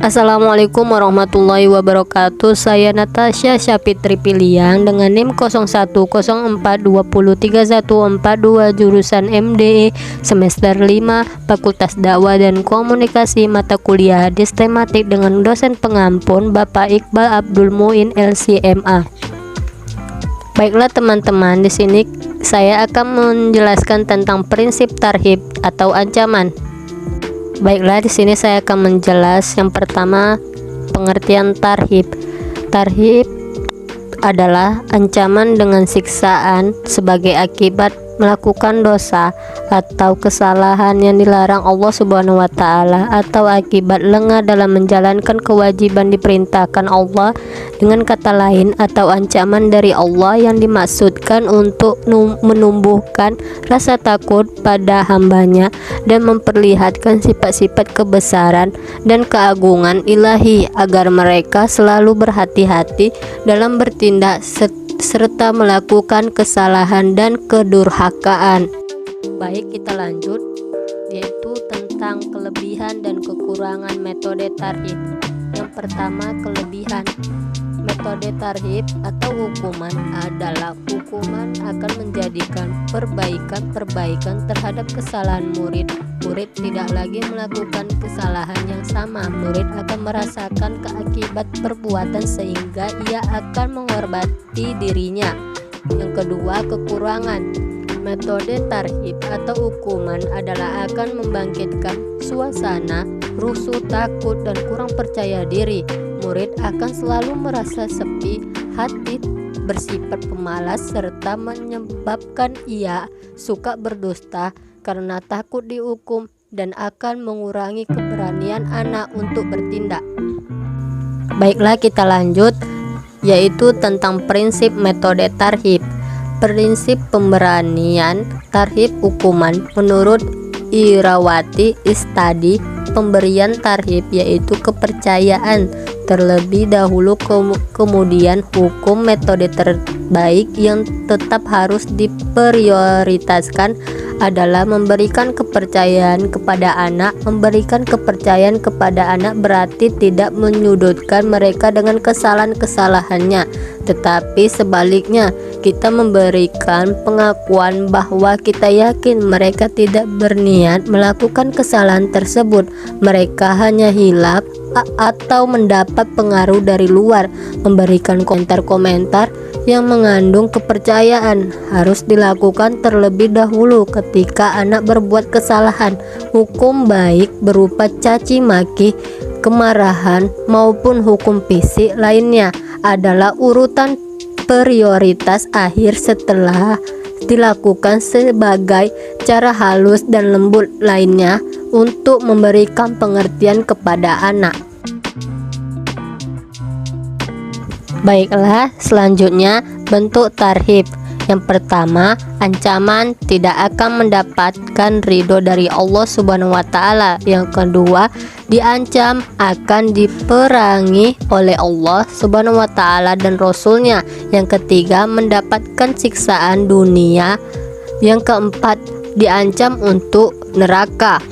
Assalamualaikum warahmatullahi wabarakatuh. Saya Natasha Syafitri Piliang dengan NIM 0104203142 jurusan MDE semester 5 Fakultas Dakwah dan Komunikasi, mata kuliah hadis tematik dengan dosen pengampun Bapak Iqbal Abdul Muin LCMA. Baiklah teman-teman, di sini saya akan menjelaskan tentang prinsip tarhib atau ancaman. Baiklah, di sini saya akan menjelaskan yang pertama, pengertian tarhib. Tarhib adalah ancaman dengan siksaan sebagai akibat melakukan dosa atau kesalahan yang dilarang Allah Subhanahu wa taala, atau akibat lengah dalam menjalankan kewajiban diperintahkan Allah. Dengan kata lain, atau ancaman dari Allah yang dimaksudkan untuk menumbuhkan rasa takut pada hambanya dan memperlihatkan sifat-sifat kebesaran dan keagungan ilahi agar mereka selalu berhati-hati dalam bertindak serta melakukan kesalahan dan kedurhakaan. Baik, kita lanjut, yaitu tentang kelebihan dan kekurangan metode tarhib. Yang pertama, kelebihan. Metode tarhib atau hukuman adalah hukuman akan menjadikan perbaikan terhadap kesalahan murid. Murid tidak lagi melakukan kesalahan yang sama. Murid akan merasakan keakibat perbuatan sehingga ia akan mengorbankan dirinya. Yang kedua, kekurangan. Metode tarhib atau hukuman adalah akan membangkitkan suasana rusuh, takut, dan kurang percaya diri. Murid akan selalu merasa sepi hati, bersifat pemalas, serta menyebabkan ia suka berdusta karena takut dihukum, dan akan mengurangi keberanian anak untuk bertindak. Baiklah, kita lanjut, yaitu tentang prinsip metode tarhib. Prinsip pemberanian tarhib hukuman menurut Irawati Istadi, pemberian tarhib yaitu kepercayaan terlebih dahulu, kemudian hukum. Metode terbaik yang tetap harus diprioritaskan adalah memberikan kepercayaan kepada anak. Memberikan kepercayaan kepada anak berarti tidak menyudutkan mereka dengan kesalahan-kesalahannya, tetapi sebaliknya, kita memberikan pengakuan bahwa kita yakin mereka tidak berniat melakukan kesalahan tersebut. Mereka hanya hilaf atau mendapat pengaruh dari luar. Memberikan komentar-komentar yang mengandung kepercayaan harus dilakukan terlebih dahulu ketika anak berbuat kesalahan. Hukum baik berupa caci maki, kemarahan, maupun hukum fisik lainnya adalah urutan prioritas akhir setelah dilakukan sebagai cara halus dan lembut lainnya untuk memberikan pengertian kepada anak. Baiklah, selanjutnya bentuk tarhib. Yang pertama, ancaman tidak akan mendapatkan ridho dari Allah Subhanahu wa taala. Yang kedua, diancam akan diperangi oleh Allah Subhanahu wa taala dan Rasulnya. Yang ketiga, mendapatkan siksaan dunia. Yang keempat, diancam untuk neraka.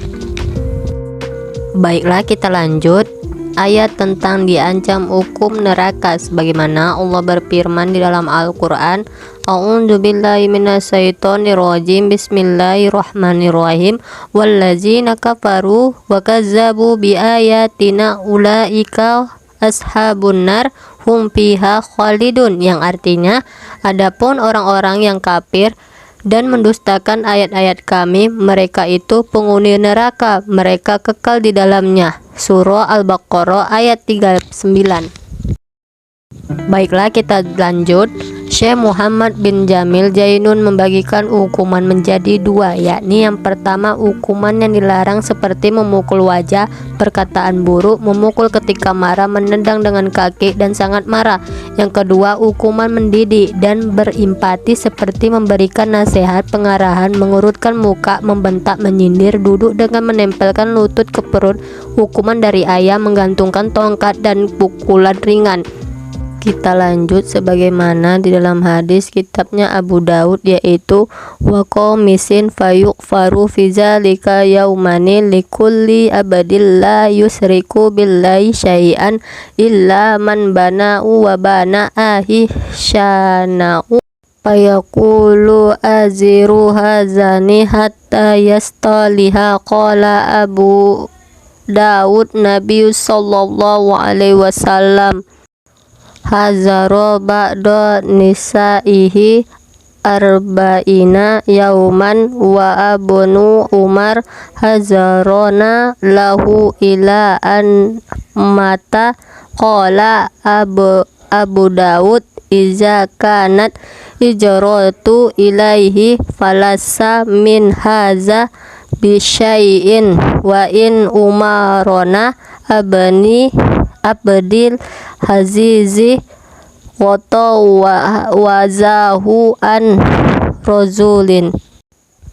Baiklah, kita lanjut, ayat tentang diancam hukum neraka, sebagaimana Allah berfirman di dalam Al-Quran, A'udzubillahi minasyaitonirrajim, Bismillahirrahmanirrahim, wallazina kafaru wa kazzabu biayatina ulaika ashabun nar hum fiha khalidun. Yang artinya, adapun orang-orang yang kafir dan mendustakan ayat-ayat kami, mereka itu penghuni neraka, mereka kekal di dalamnya. Surah Al-Baqarah ayat 39. Baiklah, kita lanjut. Syekh Muhammad bin Jamil Jainun membagikan hukuman menjadi dua, yakni yang pertama, hukuman yang dilarang seperti memukul wajah, perkataan buruk, memukul ketika marah, menendang dengan kaki dan sangat marah. Yang kedua, hukuman mendidik dan berempati seperti memberikan nasihat, pengarahan, mengurutkan muka, membentak, menyindir, duduk dengan menempelkan lutut ke perut. Hukuman dari ayah, menggantungkan tongkat, dan pukulan ringan. Kita lanjut sebagaimana di dalam hadis kitabnya Abu Daud, yaitu wa qamisin fayughfaru fi zalika yaumani likulli abadil la yusriku billahi syai'an illa man bana'u wa bana'a syana'u fayaqulu aziru hazani hatta yastaliha. Qala Abu Daud Nabi sallallahu alaihi wasallam hazaro ba'da nisaihi arba'ina yauman wa abnu Umar hazarona lahu ila an mata. Qala Abu Daud iza kanat ijratu ilaihi falasa min haza bisyai'in wa in umarona abdil hazizi wazahu an rozulin,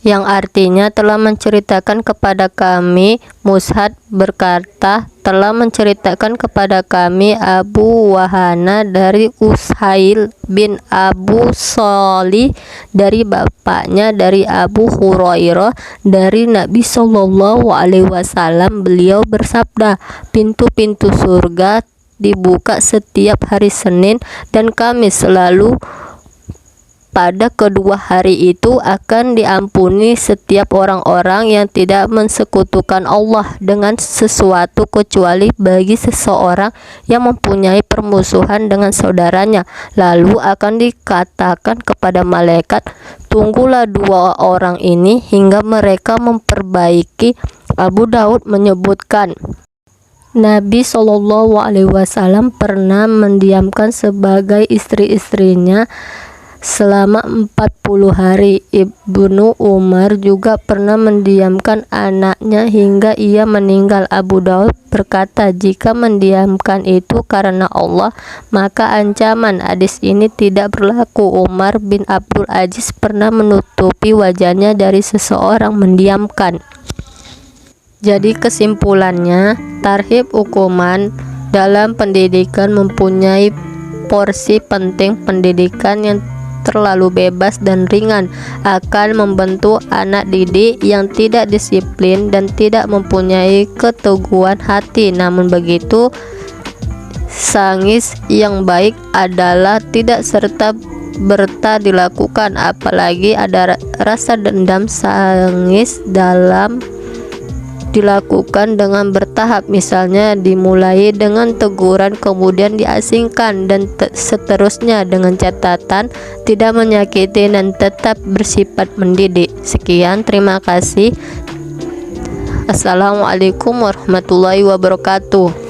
yang artinya telah menceritakan kepada kami, Mushad berkata telah menceritakan kepada kami Abu Wahana dari Ushail bin Abu Sholih dari bapaknya dari Abu Hurairah dari Nabi Shallallahu Alaihi Wasallam. Beliau bersabda, pintu-pintu surga dibuka setiap hari Senin dan Kamis, selalu pada kedua hari itu akan diampuni setiap orang-orang yang tidak mensekutukan Allah dengan sesuatu kecuali bagi seseorang yang mempunyai permusuhan dengan saudaranya. Lalu akan dikatakan kepada malaikat, tunggulah dua orang ini hingga mereka memperbaiki. Abu Daud menyebutkan Nabi Shallallahu Alaihi Wasallam pernah mendiamkan sebagai istri-istrinya selama 40 hari. Ibnu Umar juga pernah mendiamkan anaknya hingga ia meninggal. Abu Daud berkata, jika mendiamkan itu karena Allah, maka ancaman hadis ini tidak berlaku. Umar bin Abdul Aziz pernah menutupi wajahnya dari seseorang mendiamkan. Jadi kesimpulannya, tarhib hukuman dalam pendidikan mempunyai porsi penting. Pendidikan yang terlalu bebas dan ringan akan membentuk anak didik yang tidak disiplin dan tidak mempunyai keteguhan hati. Namun begitu, sangis yang baik adalah tidak serta merta dilakukan, apalagi ada rasa dendam. Sangis dalam dilakukan dengan bertahap, misalnya dimulai dengan teguran kemudian diasingkan dan seterusnya, dengan catatan tidak menyakiti dan tetap bersifat mendidik. Sekian, terima kasih. Assalamualaikum warahmatullahi wabarakatuh.